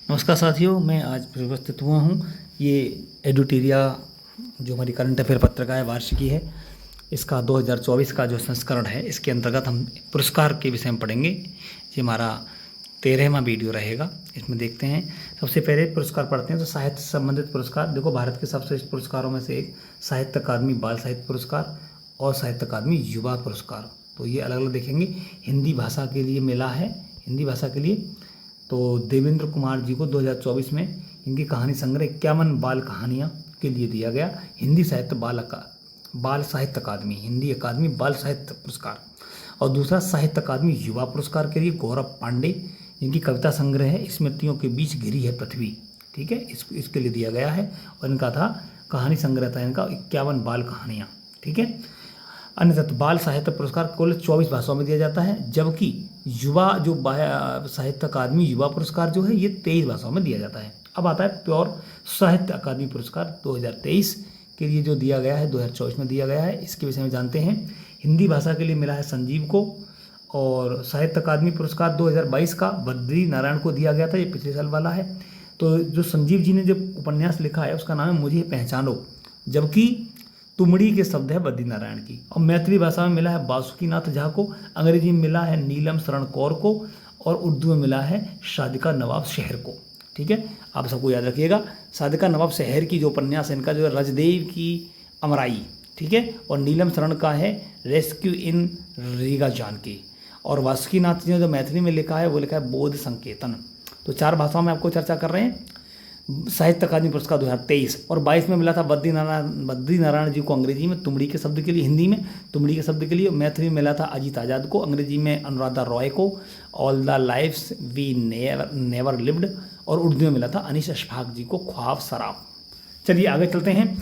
नमस्कार साथियों, मैं आज फिर उपस्थित हुआ हूँ। ये एडुटेरिया जो हमारी करंट अफेयर पत्रिका है, वार्षिकी है, इसका 2024 का जो संस्करण है, इसके अंतर्गत हम पुरस्कार के विषय में पढ़ेंगे। ये हमारा 13वां वीडियो रहेगा। इसमें देखते हैं, सबसे पहले पुरस्कार पढ़ते हैं। तो साहित्य से संबंधित पुरस्कार देखो, भारत के सर्वश्रेष्ठ पुरस्कारों में से एक साहित्य अकादमी बाल साहित्य पुरस्कार और साहित्य अकादमी युवा पुरस्कार। तो ये अलग अलग देखेंगे। हिंदी भाषा के लिए मिला है, हिंदी भाषा के लिए तो देवेंद्र कुमार जी को 2024 में इनकी कहानी संग्रह 51 बाल कहानियाँ के लिए दिया गया हिंदी साहित्य बाल साहित्य अकादमी, हिंदी अकादमी बाल साहित्य पुरस्कार। और दूसरा साहित्य अकादमी युवा पुरस्कार के लिए गौरव पांडे, इनकी कविता संग्रह है स्मृतियों के बीच घिरी है पृथ्वी, ठीक है, इसके लिए दिया गया है। और इनका था कहानी संग्रह था इनका 51 बाल कहानियाँ, ठीक है। अन्यथा बाल साहित्य पुरस्कार कुल 24 भाषाओं में दिया जाता है, जबकि युवा जो साहित्य अकादमी युवा पुरस्कार जो है ये 23 भाषाओं में दिया जाता है। अब आता है प्योर साहित्य अकादमी पुरस्कार 2023 के लिए जो दिया गया है, 2024 में दिया गया है। इसके विषय में जानते हैं। हिंदी भाषा के लिए मिला है संजीव को, और साहित्य अकादमी पुरस्कार 2022 का बद्री नारायण को दिया गया था, ये पिछले साल वाला है। तो जो संजीव जी ने जो उपन्यास लिखा है उसका नाम है मुझे पहचानो, जबकि तुमड़ी के शब्द है बद्री नारायण की। और मैथिली भाषा में मिला है बासुकीनाथ झा को, अंग्रेजी में मिला है नीलम शरण कौर को, और उर्दू में मिला है सादिका नवाब शहर को, ठीक है। आप सबको याद रखिएगा, सादिका नवाब शहर की जो उपन्यास है इनका जो है रजदेव की अमराई, ठीक है। और नीलम शरण का है रेस्क्यू इन रीगा जानकी। और वासुकीनाथ जी ने जो मैथिली में लिखा है वो लिखा है बोध संकेतन। तो 4 भाषाओं में आपको चर्चा कर रहे हैं। साहित्य अकादमी पुरस्कार 2023 और 22 में मिला था बद्री नारायण जी को अंग्रेजी में तुमड़ी के शब्द के लिए, हिंदी में तुमड़ी के शब्द के लिए। मैथिली में मिला था अजीत आज़ाद को, अंग्रेजी में अनुराधा रॉय को all the lifes we never lived, और उर्दू में मिला था अनीस अशफाक जी को ख्वाब शराब। चलिए आगे चलते हैं,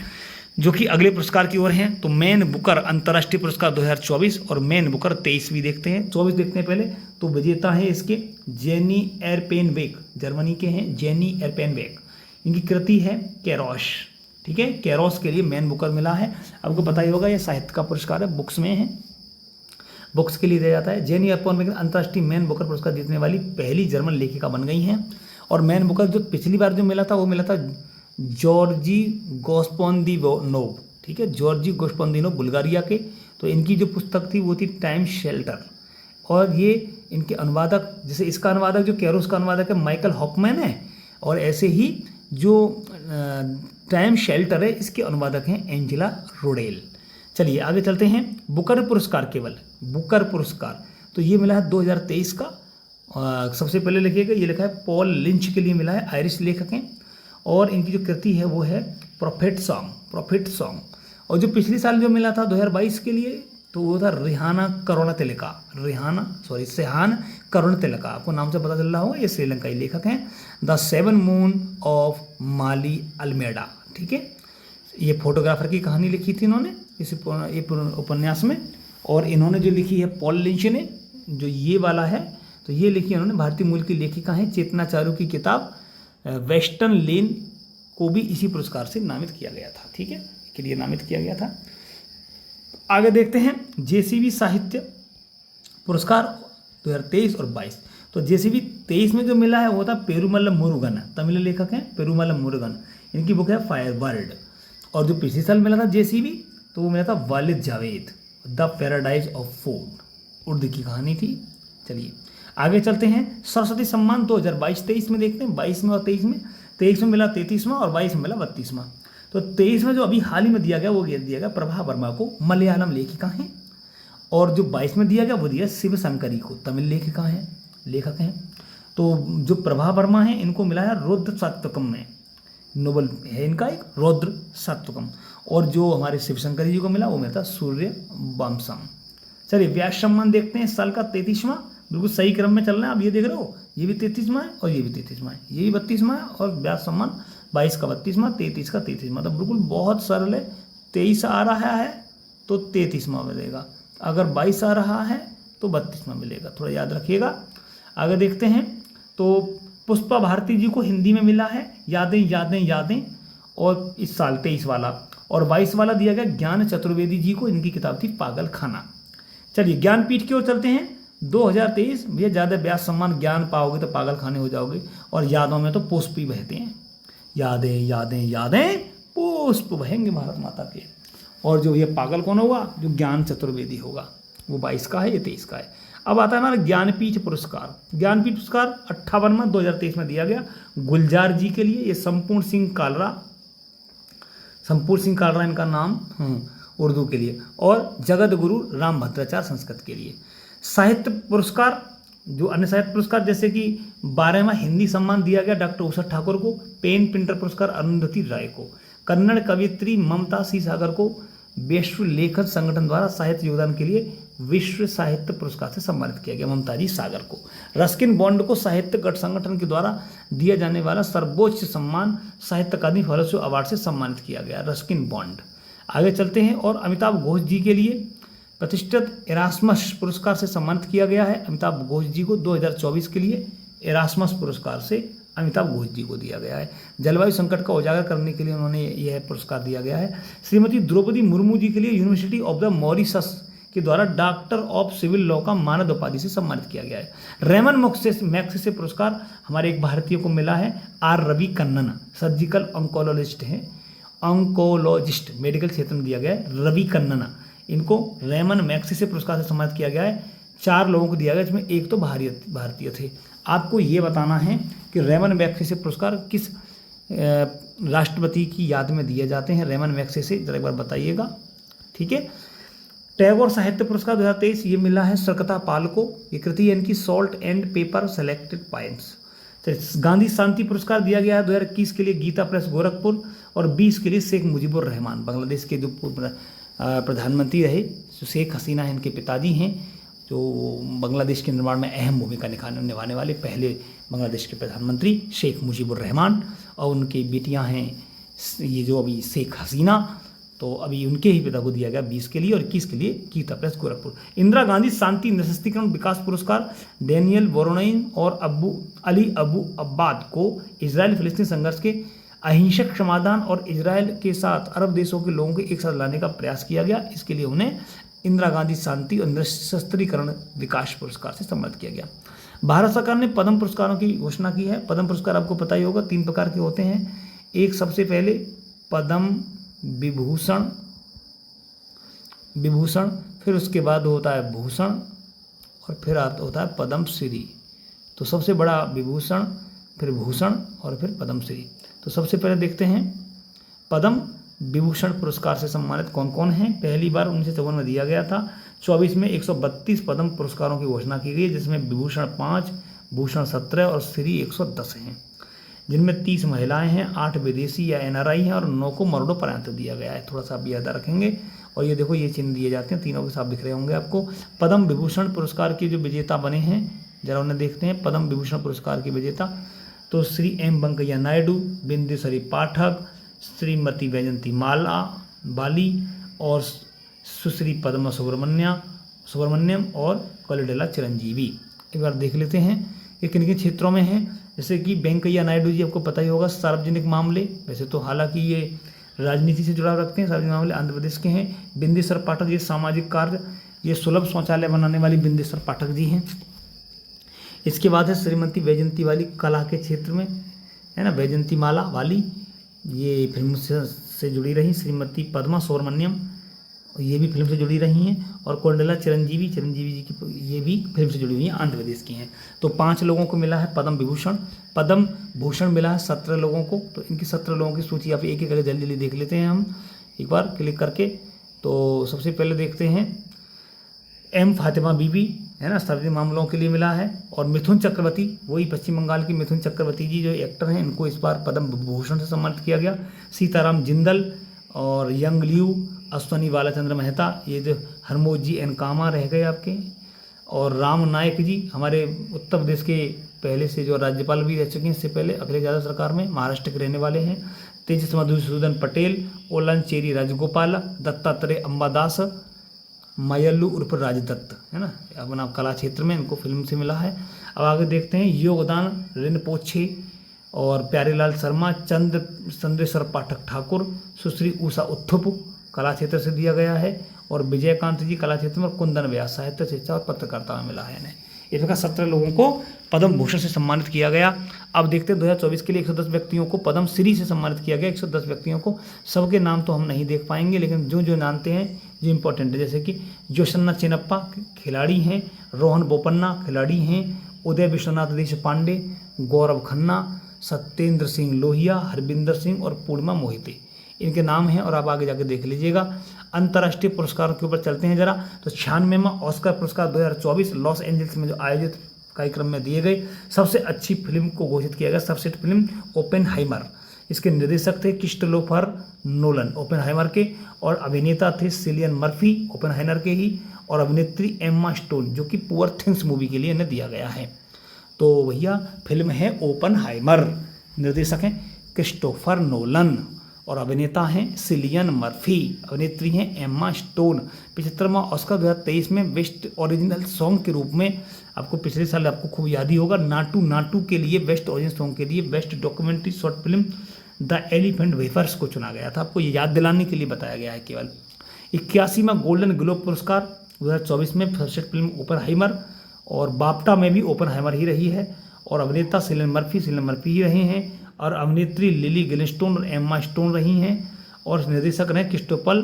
जो कि अगले पुरस्कार की ओर हैं। तो मैन बुकर अंतर्राष्ट्रीय पुरस्कार 2024 और मैन बुकर 23वीं देखते हैं। 24 देखते हैं पहले। तो विजेता है इसके जेनी एरपेनबेक, जर्मनी के हैं जेनी एरपेनबेक। इनकी कृति है कैरोश, ठीक है। कैरोश के लिए मैन बुकर मिला है। आपको पता ही होगा ये साहित्य का पुरस्कार है, बुक्स में है, बुक्स के लिए दिया जाता है। जेनी एरपेनबेक अंतर्राष्ट्रीय मैन बुकर पुरस्कार जीतने वाली पहली जर्मन लेखिका बन गई हैं। और मैन बुकर जो पिछली बार जो मिला था वो मिला था जॉर्जी गोस्पोंदिनोव, ठीक है, जॉर्जी गोस्पोंदिनोव बुल्गारिया के। तो इनकी जो पुस्तक थी वो थी टाइम शेल्टर, और ये इनके अनुवादक, जैसे इसका अनुवादक जो कैरोश का अनुवादक है माइकल हॉकमैन है, और ऐसे ही जो टाइम शेल्टर है इसके अनुवादक हैं एंजेला रोडेल। चलिए आगे चलते हैं। बुकर पुरस्कार, केवल बुकर पुरस्कार तो ये मिला है 2023 का। सबसे पहले लिखिएगा, ये लिखा है पॉल लिंच के लिए मिला है, आयरिश लेखक हैं, और इनकी जो कृति है वो है प्रोफेट सॉन्ग। और जो पिछले साल जो मिला था 2022 के लिए, तो वो था सेहान करुण तिलका। आपको नाम से पता चल रहा होगा ये श्रीलंकाई लेखक हैं। The 7 moon of Maali Almeida, ठीक है। ये फोटोग्राफर की कहानी लिखी थी इन्होंने इस उपन्यास में। और इन्होंने जो लिखी है पॉल लिंच ने, जो ये वाला है, तो ये लिखी इन्होंने भारतीय मूल की लेखिका हैं। चेतना चारू की किताब वेस्टर्न लेन को भी इसी पुरस्कार से नामित किया गया था, ठीक है, के लिए नामित किया गया था। आगे देखते हैं जेसीबी साहित्य पुरस्कार 2023 और 22। तो जेसीबी 23 में जो मिला है वो था पेरुमल्लम मुरुगन, तमिल लेखक हैं पेरुमल्लम मुरुगन, इनकी बुक है फायर वर्ल्ड। और जो पिछले साल मिला था जेसीबी, तो वो मिला था वालिद Javed, the paradise of food, Urdu की कहानी थी। चलिए आगे चलते हैं। सरस्वती सम्मान 2022-23 में देखते हैं, 22 में और 23 में। 23 में मिला 33वां और 22 में मिला 32वां। तो 23 में जो अभी हाल ही में दिया गया वो दिया गया प्रभा वर्मा को, मलयालम लेखिका हैं। और जो 22 में दिया गया वो दिया शिव शंकरी को, तमिल लेखक हैं। तो जो प्रभा वर्मा है इनको मिला है रुद्र सात्वकम में, नोबल है इनका एक रुद्र सात्वकम। और जो हमारे शिव शंकरी जी को मिला वो मिला था सूर्य वंशम। चलिए व्यास सम्मान देखते हैं, इस साल का 33वां, बिल्कुल सही क्रम में चल रहे हैं। आप ये देख रहे हो, ये भी 33वां है और ये भी 33वां है, ये भी 32वां है, और व्यास सम्मान 22 का 32वां, 33 का 33वां। तो बिल्कुल बहुत सरल है। 23 आ रहा है तो 33वां मिलेगा, अगर 22 आ रहा है तो 32वां मिलेगा, थोड़ा याद रखिएगा। आगे देखते हैं। तो पुष्पा भारती जी को हिंदी में मिला है यादें यादें यादें, और इस साल 23 वाला। और 22 वाला दिया गया ज्ञान चतुर्वेदी जी को, इनकी किताब थी पागल खाना। चलिए ज्ञानपीठ की ओर चलते हैं। 2023 भैया ज़्यादा ब्याज सम्मान ज्ञान पाओगे तो पागल खाने हो जाओगे, और यादों में तो पुष्प ही बहते हैं। यादें यादें यादें पुष्प बहेंगे भारत माता के। और जो ये पागल कौन होगा, जो ज्ञान चतुर्वेदी होगा, वो 22 का है, ये 23 का है। अब आता है हमारा ज्ञानपीठ पुरस्कार। ज्ञानपीठ पुरस्कार 58वां 2023 में दिया गया गुलजार जी के लिए। ये संपूर्ण सिंह कालरा इनका नाम उर्दू के लिए, और जगत गुरु राम भद्राचार्य संस्कृत के लिए। साहित्य पुरस्कार, जो अन्य साहित्य पुरस्कार जैसे कि 12वां हिंदी सम्मान दिया गया डॉक्टर उषा ठाकुर को, पेन प्रिंटर पुरस्कार अरुंधति राय को, कन्नड़ कवियत्री ममता सी सागर को विश्व लेखन संगठन द्वारा साहित्य योगदान के लिए विश्व साहित्य पुरस्कार से सम्मानित किया गया ममता जी सागर को। रस्किन बॉन्ड को साहित्य गठ संगठन के द्वारा दिया जाने वाला सर्वोच्च सम्मान साहित्य अकादमी फेलोशिप अवार्ड से सम्मानित किया गया रस्किन बॉन्ड। आगे चलते हैं, और अमिताभ घोष जी के लिए प्रतिष्ठित एरास्मस पुरस्कार से सम्मानित किया गया है। अमिताभ घोष जी को 2024 के लिए एरास्मस पुरस्कार से अमिताभ घोष जी को दिया गया है। जलवायु संकट का उजागर करने के लिए उन्होंने यह पुरस्कार दिया गया है। श्रीमती द्रौपदी मुर्मू जी के लिए यूनिवर्सिटी ऑफ द मॉरिशस के द्वारा डॉक्टर ऑफ सिविल लॉ का मानद उपाधि से सम्मानित किया गया है। रेमन मैग्सेसे पुरस्कार हमारे एक भारतीय को मिला है, R Ravi Kannan, surgical oncologist हैं, ऑन्कोलॉजिस्ट मेडिकल क्षेत्र में दिया गया है, रवि कन्नन। इनको रेमन मैग्सेसे पुरस्कार से सम्मानित किया गया है। 4 लोगों को दिया गया, जिसमें एक तो भारतीय थे। आपको ये बताना है कि रेमन मैग्सेसे पुरस्कार किस राष्ट्रपति की याद में दिए जाते हैं। रेमन मैग्सेसे जरा एक बार बताइएगा, ठीक है। टैगोर साहित्य पुरस्कार 2023 ये मिला है सरकता पाल को। ये कृति है इनकी salt and pepper selected points. Gandhi शांति पुरस्कार दिया गया है 2021 के लिए गीता प्रेस गोरखपुर, और 20 के लिए शेख मुजीबुर रहमान, बांग्लादेश के जो प्रधानमंत्री रहे, जो शेख हसीना इनके पिताजी हैं, जो बांग्लादेश के निर्माण में अहम भूमिका निभाने वाले पहले बांग्लादेश के प्रधानमंत्री शेख मुजीबुर रहमान, और उनकी बेटियां हैं ये जो अभी शेख हसीना, तो अभी उनके ही पिता को दिया गया 20 के लिए, और 21 के लिए गीता प्रेस गोरखपुर। इंदिरा गांधी शांति निःशस्त्रीकरण विकास पुरस्कार डैनियल वोरोनाइन और अली अबू अब्बाद को इजरायल फिलिस्तीन संघर्ष के अहिंसक समाधान और इजरायल के साथ अरब देशों के लोगों को एक साथ लाने का प्रयास किया गया। इसके लिए उन्हें इंदिरा गांधी शांति और निःशस्त्रीकरण विकास पुरस्कार से सम्मानित किया गया। भारत सरकार ने पद्म पुरस्कारों की घोषणा की है। पद्म पुरस्कार आपको पता ही होगा 3 प्रकार के होते हैं। एक सबसे पहले पद्म विभूषण, फिर उसके बाद होता है भूषण, और फिर होता है पद्म श्री। तो सबसे बड़ा विभूषण, फिर भूषण, और फिर पद्म श्री। तो सबसे पहले देखते हैं पद्म विभूषण पुरस्कार से सम्मानित कौन कौन हैं। पहली बार 1954 में दिया गया था। 24 में 132 पद्म पुरस्कारों की घोषणा की गई, जिसमें विभूषण 5, भूषण 17 और श्री 110 हैं, जिनमें 30 महिलाएं हैं, 8 विदेशी या NRI हैं, और 9 को मरणोपरांत दिया गया है। थोड़ा सा आप याद रखेंगे। और ये देखो, ये चिन्ह दिए जाते हैं, तीनों के साथ दिख रहे होंगे आपको। पद्म विभूषण पुरस्कार के जो विजेता बने हैं, जरा उन्हें देखते हैं। पद्म विभूषण पुरस्कार के विजेता तो श्री M वेंकैया नायडू, बिंदेश्वरी पाठक, श्रीमती वैजयंती माला बाली, और सुश्री पद्मा सुब्रमण्यम, और कलिडेला चिरंजीवी। एक बार देख लेते हैं ये किन किन क्षेत्रों में हैं। जैसे कि वेंकैया नायडू जी आपको पता ही होगा, सार्वजनिक मामले, वैसे तो हालांकि ये राजनीति से जुड़ाव रखते हैं, सार्वजनिक मामले आंध्र प्रदेश के हैं। बिंदेश्वर पाठक ये सामाजिक कार्य, ये सुलभ शौचालय बनाने वाली बिंदेश्वर पाठक जी हैं। इसके बाद है श्रीमती वैजयंती वाली, कला के क्षेत्र में है ना, वैजयंती माला वाली, ये फिल्म से जुड़ी रही। श्रीमती पद्मा सुब्रमण्यम, ये भी फिल्म से जुड़ी रही हैं। और कोंडला चिरंजीवी जी की, ये भी फिल्म से जुड़ी हुई हैं, आंध्र प्रदेश की हैं। तो 5 लोगों को मिला है पद्म विभूषण। पद्म भूषण मिला है 17 लोगों को। तो इनकी 17 लोगों की सूची आप एक एक करके जल्दी जल्दी देख लेते हैं हम एक बार क्लिक करके। तो सबसे पहले देखते हैं M फातिमा बीबी, है ना, सार्वजनिक मामलों के लिए मिला है। और मिथुन चक्रवर्ती, वही पश्चिम बंगाल की मिथुन चक्रवर्ती जी जो एक्टर हैं, इनको इस बार पद्म भूषण से सम्मानित किया गया। सीताराम जिंदल और यंग लियू, अश्वनी बालाचंद्र मेहता, ये जो हरमोज जी एन कामा रह गए आपके, और राम नायक जी हमारे उत्तर प्रदेश के पहले से जो राज्यपाल भी रह चुके हैं इससे पहले अखिलेश यादव सरकार में, महाराष्ट्र के रहने वाले हैं। तेजस मधुसूदन पटेल, ओलनचेरी राजगोपाल, दत्तात्रेय अंबादास, मायल्लू उर्फ राजदत्त, है ना, अपना कला क्षेत्र में इनको फिल्म से मिला है। अब आगे देखते हैं योगदान रिनपोछे और प्यारेलाल शर्मा, चंद्रेश्वर पाठक ठाकुर, सुश्री उषा उत्थुप, कला क्षेत्र से दिया गया है, और विजयकांत जी कला क्षेत्र में, और कुंदन व्यास साहित्य शिक्षा और पत्रकारिता में मिला है इन्हें। इस प्रकार 17 लोगों को पद्म भूषण से सम्मानित किया गया। अब देखते हैं 2024 के लिए 110 व्यक्तियों को पद्म श्री से सम्मानित किया गया। 110 व्यक्तियों को, सबके नाम तो हम नहीं देख पाएंगे, लेकिन जो जो जानते हैं जो इंपॉर्टेंट है, जैसे कि जोशन्ना चिनप्पा खिलाड़ी हैं, रोहन बोपन्ना खिलाड़ी हैं, उदय विश्वनाथ देशपांडे, गौरव खन्ना, सत्येंद्र सिंह लोहिया, हरविंदर सिंह और पूर्णिमा मोहिते, इनके नाम हैं। और आप आगे जाके देख लीजिएगा। अंतर्राष्ट्रीय पुरस्कारों के ऊपर चलते हैं जरा। तो 96वां ऑस्कर पुरस्कार 2024 लॉस एंजल्स में जो आयोजित कार्यक्रम में दिए गए। सबसे अच्छी फिल्म को घोषित किया गया सर्वश्रेष्ठ फिल्म ओपेनहाइमर। इसके निर्देशक थे क्रिस्टोफर नोलन ओपेनहाइमर के, और अभिनेता थे सिलियन मर्फी ओपेनहाइमर के ही, और अभिनेत्री एम्मा स्टोन जो कि पुअर थिंग्स मूवी के लिए इन्हें दिया गया है। तो भैया फिल्म है ओपेनहाइमर, निर्देशक हैं क्रिस्टोफर नोलन, और अभिनेता हैं सिलियन मर्फी, अभिनेत्री हैं एम्मा स्टोन। 75वां ऑस्कर 2023 में बेस्ट ओरिजिनल सॉन्ग के रूप में, आपको पिछले साल आपको खूब याद ही होगा, नाटू नाटू के लिए बेस्ट ओरिजिनल सॉन्ग के लिए best documentary short film the elephant wafers को चुना गया था। आपको ये याद दिलाने के लिए बताया गया है केवल। 81वां गोल्डन ग्लोब पुरस्कार 2024 में सर्वश्रेष्ठ फिल्म ओपेनहाइमर, और बाफ्टा में भी ओपेनहाइमर ही रही है, और अभिनेता सिलियन मर्फी ही रहे हैं, और अभिनेत्री लिली गिलस्टोन और एम्मा स्टोन रही हैं, और निर्देशक रहे क्रिस्टोफर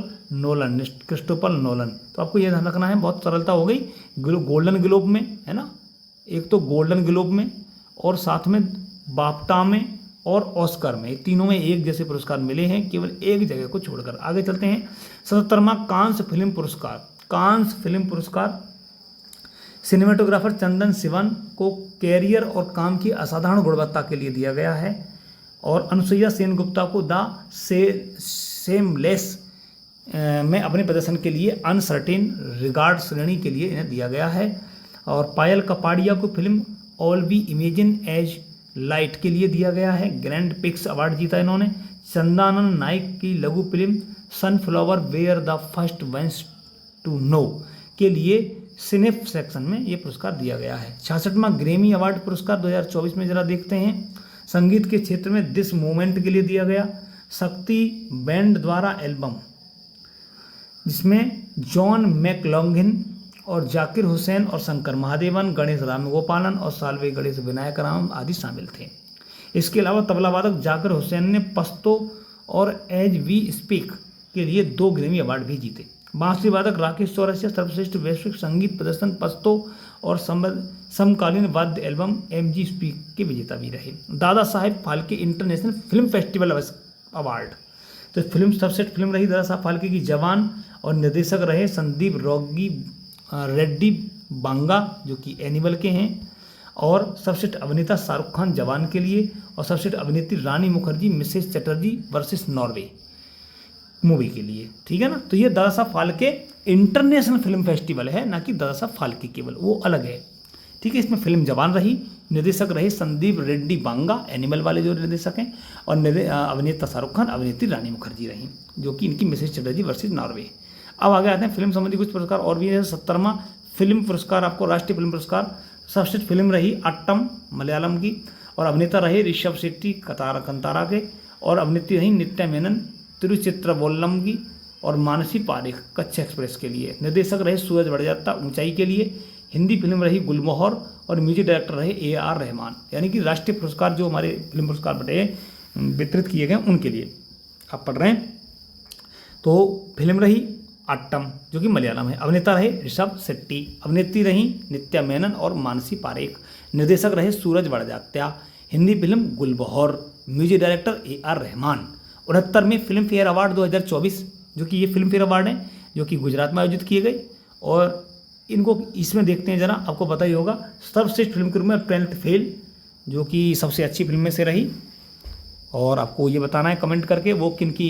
नोलन। तो आपको यह ध्यान रखना है, बहुत सरलता हो गई। गोल्डन ग्लोब में है ना, एक तो गोल्डन ग्लोब में, और साथ में बाफ्टा में और ऑस्कर में, तीनों में एक जैसे पुरस्कार मिले हैं, केवल एक जगह को छोड़कर। आगे चलते हैं। 77वां कांस फिल्म पुरस्कार सिनेमेटोग्राफर चंदन सिवन को कैरियर और काम की असाधारण गुणवत्ता के लिए दिया गया है, और अनुसुईया सेनगुप्ता को द सेमलेस में अपने प्रदर्शन के लिए अनसर्टेन रिगार्ड श्रेणी के लिए इन्हें दिया गया है, और पायल कपाड़िया को film all we imagine as light के लिए दिया गया है, ग्रैंड पिक्स अवार्ड जीता इन्होंने। चंदानन नाइक की लघु film sunflower were the first ones to know के लिए सिनेफ सेक्शन में ये पुरस्कार दिया गया है। 66वां ग्रैमी अवार्ड पुरस्कार 2024 में जरा देखते हैं। संगीत के क्षेत्र में दिस मोमेंट के लिए दिया गया, शक्ति बैंड द्वारा एल्बम, जिसमें जॉन मैकलॉन्गिन और जाकिर हुसैन और शंकर महादेवन, गणेश रामगोपालन और साल्वे गणेश विनायक राम आदि शामिल थे। इसके अलावा तबला वादक जाकिर हुसैन ने पस्तो और एज वी स्पीक के लिए 2 ग्रैमी अवार्ड भी जीते। बांसुरी वादक राकेश चौरसिया सर्वश्रेष्ठ वैश्विक संगीत प्रदर्शन पस्तो और समकालीन वाद्य एल्बम MG स्पीक के विजेता भी रहे। Dada Saheb Phalke international film festival award, तो फिल्म सर्वश्रेष्ठ फिल्म रही दादा साहब फाल्के की जवान, और निर्देशक रहे संदीप रेड्डी बांगा जो कि एनिमल के हैं, और सर्वश्रेष्ठ अभिनेता शाहरुख खान जवान के लिए, और सर्वश्रेष्ठ अभिनेत्री Rani Mukerji Mrs Chatterjee versus Norway movie के लिए। ठीक है ना, तो ये Dada Saheb Phalke international film festival है, ना कि दादा साहब फाल्के केवल, वो अलग है। ठीक है, इसमें फिल्म जवान रही, निर्देशक रहे संदीप रेड्डी बांगा एनिमल वाले जो निर्देशक हैं, और अभिनेता शाहरुख खान, अभिनेत्री रानी मुखर्जी रही जो कि इनकी मिसेस चटर्जी वर्सेस नॉर्वे। अब आगे आते हैं फिल्म संबंधी कुछ पुरस्कार और भी है। 70वां फिल्म पुरस्कार आपको राष्ट्रीय फिल्म पुरस्कार सर्वश्रेष्ठ फिल्म रही अट्टम मलयालम की, और अभिनेता रहे ऋषभ शेट्टी कंतारा के, और अभिनेत्री रही नित्या मेनन तिरुचित्रवल्लम की, और मानसी पारेख कच्छ एक्सप्रेस के लिए। निर्देशक रहे सूरज बड़जात्ता ऊंचाई के लिए। हिंदी फिल्म रही गुलमोहर, और म्यूजिक डायरेक्टर रहे AR रहमान। यानी कि राष्ट्रीय पुरस्कार जो हमारे फिल्म पुरस्कार बटे वितरित किए गए उनके लिए आप पढ़ रहे हैं। तो फिल्म रही अट्टम जो कि मलयालम है, अभिनेता रहे ऋषभ शेट्टी, अभिनेत्री रही नित्या मेनन और मानसी पारेख, निर्देशक रहे Sooraj Barjatya. Hindi film Gulmohar, music director AR Rahman. 69वें फिल्म फेयर अवार्ड 2024 जो कि ये फिल्म फेयर अवार्ड हैं जो कि गुजरात में आयोजित किए गए, और इनको इसमें देखते हैं जरा, आपको पता ही होगा। सर्वश्रेष्ठ फिल्म के रूप में 12th फेल जो कि सबसे अच्छी फिल्म में से रही, और आपको ये बताना है कमेंट करके वो किन की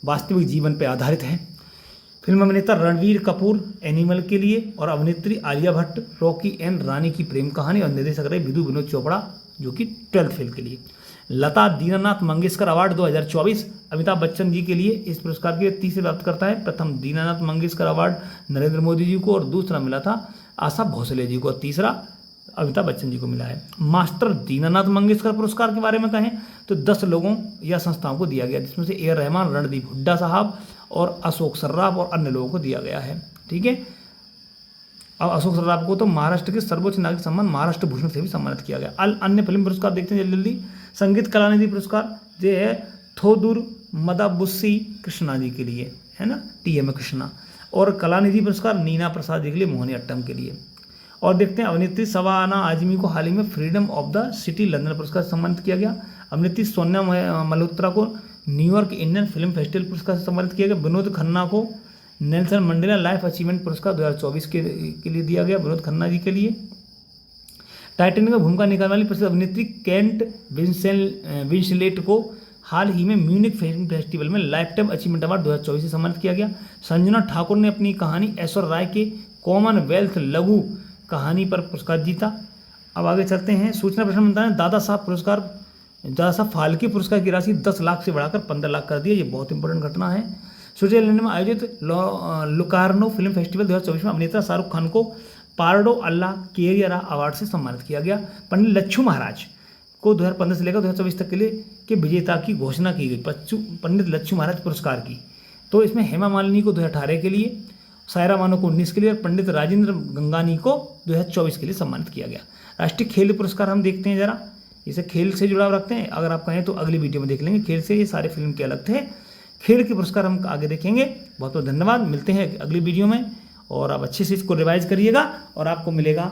वास्तविक जीवन पर आधारित है। फिल्म अभिनेता रणवीर कपूर एनिमल के लिए, और अभिनेत्री आलिया भट्ट रॉकी एंड रानी की प्रेम कहानी, और निर्देशक रहे विधु विनोद चोपड़ा जो कि 12th फेल के लिए। लता दीनानाथ मंगेशकर अवार्ड 2024 अमिताभ बच्चन जी के लिए, इस पुरस्कार के लिए तीसरे प्राप्त करता है। प्रथम दीनानाथ मंगेशकर अवार्ड नरेंद्र मोदी जी को, और दूसरा मिला था आशा भोसले जी को, और तीसरा अमिताभ बच्चन जी को मिला है। मास्टर दीनानाथ मंगेशकर पुरस्कार के बारे में कहें तो 10 लोगों या संस्थाओं को दिया गया, जिसमें से AR रहमान, रणदीप हुड्डा साहब और अशोक सर्राफ और अन्य लोगों को दिया गया है। ठीक है, अब अशोक सर्राफ को तो महाराष्ट्र के सर्वोच्च नागरिक सम्मान महाराष्ट्र भूषण से भी सम्मानित किया गया। अन्य फिल्म पुरस्कार देखते हैं जल्दी जल्दी। संगीत कलानिधि पुरस्कार जो है थोदुर मदाबुस्सी कृष्णा जी के लिए, है ना, TM कृष्णा। और कलानिधि पुरस्कार नीना प्रसाद जी के लिए, मोहिनीअट्टम के लिए। और देखते हैं अभिनेत्री शबाना आजमी को हाल ही में freedom of the city London पुरस्कार से सम्मानित किया गया। अभिनेत्री सोनिया मल्होत्रा को न्यूयॉर्क इंडियन फिल्म फेस्टिवल पुरस्कार से सम्मानित किया गया। विनोद खन्ना को नेल्सन मंडेला लाइफ अचीवमेंट पुरस्कार 2024 के लिए दिया गया, विनोद खन्ना जी के लिए। टाइटैनिक में भूमिका निभाने वाली प्रसिद्ध अभिनेत्री केंट विंसलेट को हाल ही में म्यूनिक फिल्म फेस्टिवल में लाइफ टाइम अचीवमेंट अवार्ड 2024 से सम्मानित किया गया। संजना ठाकुर ने अपनी कहानी ऐश्वर्या राय के कॉमनवेल्थ लघु कहानी पर पुरस्कार जीता। अब आगे चलते हैं। सूचना प्रसारण मंत्रालय ने दादा साहब फाल्के पुरस्कार की राशि 10 लाख से बढ़ाकर 15 लाख कर दी है। ये बहुत इंपॉर्टेंट घटना है। स्विट्जरलैंड में आयोजित लुकार्नो फिल्म फेस्टिवल 2024 में अभिनेता शाहरुख खान को पार्डो अल्लाह कैरियर अवार्ड से सम्मानित किया गया। पंडित लच्छू महाराज को 2015 से लेकर 2024 तक के लिए के विजेता की घोषणा की गई, पंडित लच्छू महाराज पुरस्कार की। तो इसमें हेमा मालिनी को 2018 के लिए, सायरा बानो को 19 के लिए और पंडित राजेंद्र गंगानी को 2024 के लिए सम्मानित किया गया। राष्ट्रीय खेल पुरस्कार हम देखते हैं जरा, इसे खेल से जुड़ाव रखते हैं। अगर आप कहें तो अगली वीडियो में देख लेंगे खेल से, ये सारे फिल्म के अलग थे। खेल के पुरस्कार हम आगे देखेंगे। बहुत बहुत धन्यवाद, मिलते हैं अगली वीडियो में। और आप अच्छे से इसको रिवाइज करिएगा और आपको मिलेगा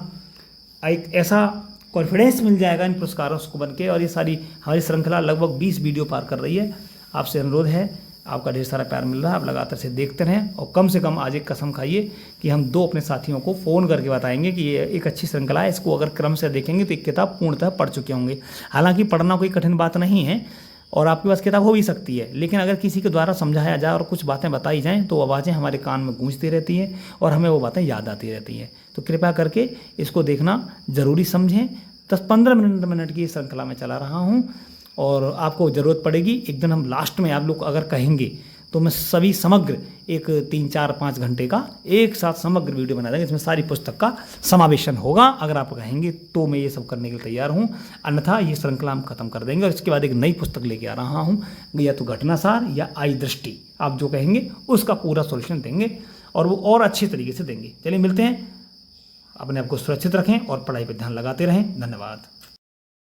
एक ऐसा कॉन्फिडेंस मिल जाएगा इन पुरस्कारों को बन के। और ये सारी हमारी श्रृंखला लगभग 20 वीडियो पार कर रही है। आपसे अनुरोध है, आपका ढेर सारा प्यार मिल रहा है, आप लगातार से देखते रहें और कम से कम आज एक कसम खाइए कि हम 2 अपने साथियों को फ़ोन करके बताएंगे कि ये एक अच्छी श्रृंखला है, इसको अगर क्रम से देखेंगे तो एक किताब पूर्णतः पढ़ चुके होंगे। हालांकि पढ़ना कोई कठिन बात नहीं है और आपके पास किताब हो भी सकती है, लेकिन अगर किसी के द्वारा समझाया जाए और कुछ बातें बताई जाएँ तो आवाज़ें हमारे कान में गूंजती रहती हैं और हमें वो बातें याद आती रहती हैं। तो कृपया करके इसको देखना ज़रूरी समझें। 10-15 मिनट की श्रृंखला में चला रहा हूँ और आपको ज़रूरत पड़ेगी। एक दिन हम लास्ट में आप लोग अगर कहेंगे तो मैं सभी समग्र एक 3-4-5 घंटे का एक साथ समग्र वीडियो बना देंगे, इसमें सारी पुस्तक का समावेशन होगा। अगर आप कहेंगे तो मैं ये सब करने के लिए तैयार हूँ, अन्यथा ये श्रृंखला हम खत्म कर देंगे और इसके बाद एक नई पुस्तक लेके आ रहा हूँ, या तो घटनासार या आई दृष्टि, आप जो कहेंगे उसका पूरा सॉल्यूशन देंगे और वो और अच्छे तरीके से देंगे। चलिए मिलते हैं, अपने आप को सुरक्षित रखें और पढ़ाई पर ध्यान लगाते रहें। धन्यवाद।